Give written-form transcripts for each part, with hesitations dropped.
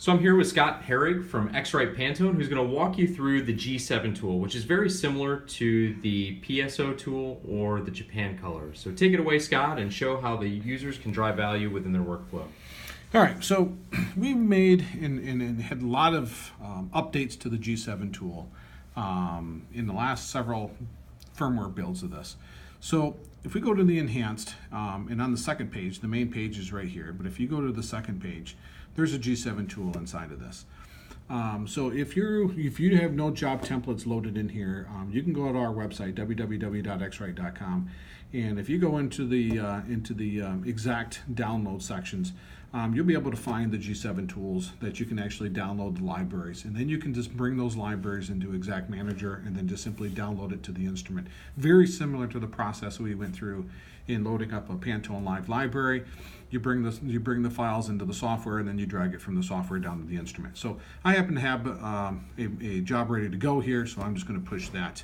So I'm here with Scott Harig from X-Rite Pantone, who's going to walk you through the G7 tool, which is very similar to the PSO tool or the Japan color. So take it away, Scott, and show how the users can drive value within their workflow. All right, so we made and had a lot of updates to the G7 tool in the last several firmware builds of this. So if we go to the enhanced, and on the second page, the main page is right here, but if you go to the second page, there's a G7 tool inside of this. So if you have no job templates loaded in here, you can go to our website, www.xrite.com, and if you go into the eXact download sections, you'll be able to find the G7 tools that you can actually download the libraries, and then you can just bring those libraries into eXact Manager and then just simply download it to the instrument. Very similar to the process we went through in loading up a Pantone Live library. You bring the files into the software, and then you drag it from the software down to the instrument. So I happen to have a job ready to go here, so I'm just going to push that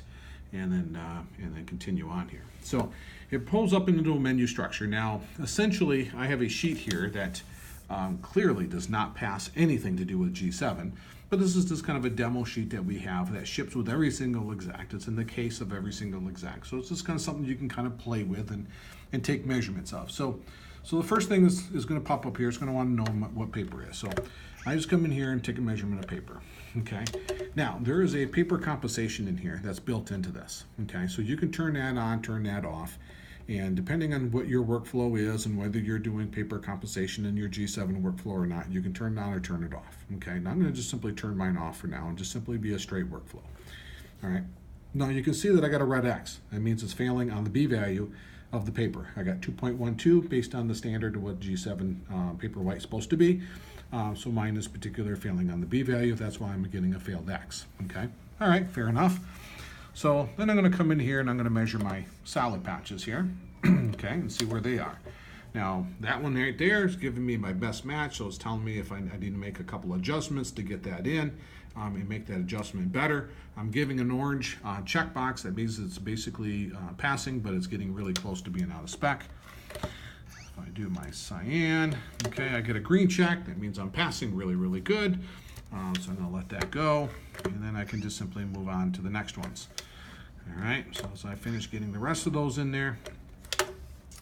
and then continue on here. So it pulls up into a menu structure. Now, essentially, I have a sheet here that clearly does not pass anything to do with G7, but this is just kind of a demo sheet that we have that ships with every single eXact. It's in the case of every single eXact. So it's just kind of something you can kind of play with and take measurements of. So the first thing is going to pop up here. It's going to want to know what paper is. So I just come in here and take a measurement of paper. Okay. Now there is a paper compensation in here that's built into this. Okay. So you can turn that on, turn that off, and depending on what your workflow is and whether you're doing paper compensation in your G7 workflow or not, you can turn it on or turn it off. Okay. Now I'm going to just simply turn mine off for now and just simply be a straight workflow. All right. Now you can see that I got a red X. That means it's failing on the B value of the paper. I got 2.12 based on the standard of what G7 paper white is supposed to be. So mine is particular failing on the B value. That's why I'm getting a failed X. Okay. All right. Fair enough. So then I'm going to come in here and I'm going to measure my solid patches here. Okay. And see where they are. Now that one right there is giving me my best match. So it's telling me if I need to make a couple adjustments to get that in and make that adjustment better. I'm giving an orange checkbox. That means it's basically passing, but it's getting really close to being out of spec. If I do my cyan, okay, I get a green check. That means I'm passing really, really good. So I'm going to let that go, and then I can just simply move on to the next ones. All right, so as I finish getting the rest of those in there,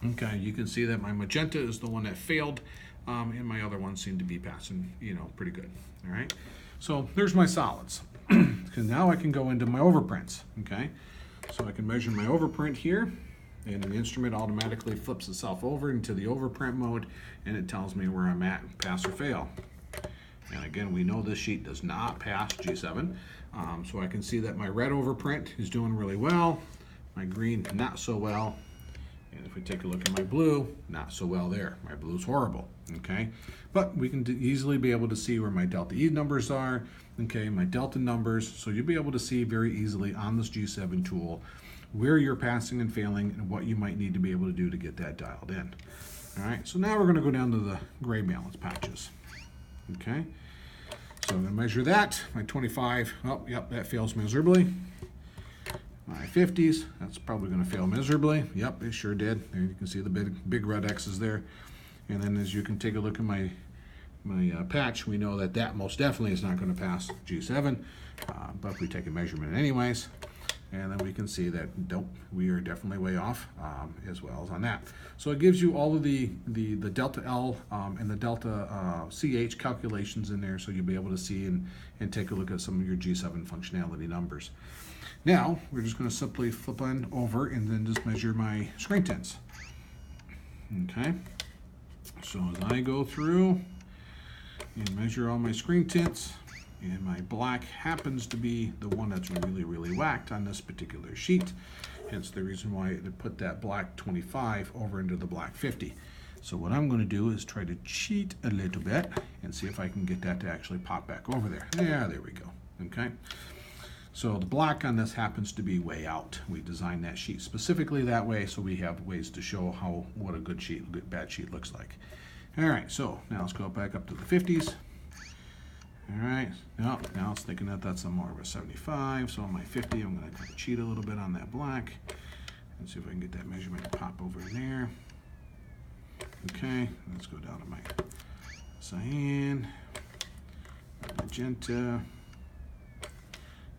okay, you can see that my magenta is the one that failed, and my other ones seem to be passing, pretty good. All right, so there's my solids. Because now I can go into my overprints. Okay, so I can measure my overprint here, and the instrument automatically flips itself over into the overprint mode, and it tells me where I'm at, pass or fail. And again, we know this sheet does not pass G7, so I can see that my red overprint is doing really well, my green not so well, and if we take a look at my blue, not so well there. My blue's horrible. Okay, but we can easily be able to see where my delta E numbers are. Okay, my delta numbers, so you'll be able to see very easily on this G7 tool where you're passing and failing and what you might need to be able to do to get that dialed in. All right, so now we're going to go down to the gray balance patches. Okay, so I'm going to measure that. My 25, oh, yep, that fails miserably. My 50s, that's probably going to fail miserably. Yep, it sure did. There you can see the big red X's there. And then as you can take a look at my patch, we know that most definitely is not going to pass G7, but if we take a measurement anyways, and then we can see that nope, we are definitely way off as well as on that. So it gives you all of the delta L and the delta CH calculations in there, so you'll be able to see and take a look at some of your G7 functionality numbers. Now we're just going to simply flip on over and then just measure my screen tints. Okay, so as I go through and measure all my screen tints, and my black happens to be the one that's really, really whacked on this particular sheet, hence the reason why it put that black 25 over into the black 50. So what I'm going to do is try to cheat a little bit and see if I can get that to actually pop back over there. Yeah, there we go. Okay, so the black on this happens to be way out. We designed that sheet specifically that way, so we have ways to show what a good sheet, bad sheet looks like. All right, so now let's go back up to the 50s. All right, now it's thinking that that's more of a 75. So on my 50, I'm going to kind of cheat a little bit on that black and see if I can get that measurement to pop over in there. Okay, let's go down to my cyan. magenta,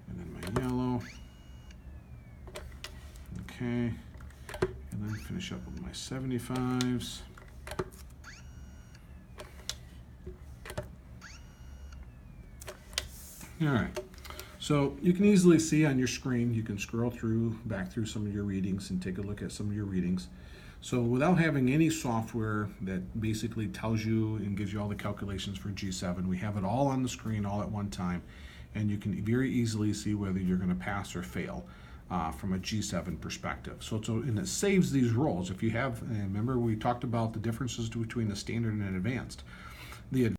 and then my yellow. Okay, and then finish up with my 75s. All right, so you can easily see on your screen, you can scroll back through some of your readings and take a look at some of your readings. So without having any software that basically tells you and gives you all the calculations for G7, we have it all on the screen all at one time, and you can very easily see whether you're going to pass or fail from a G7 perspective. And it saves these roles. If you have, remember we talked about the differences between the standard and advanced. The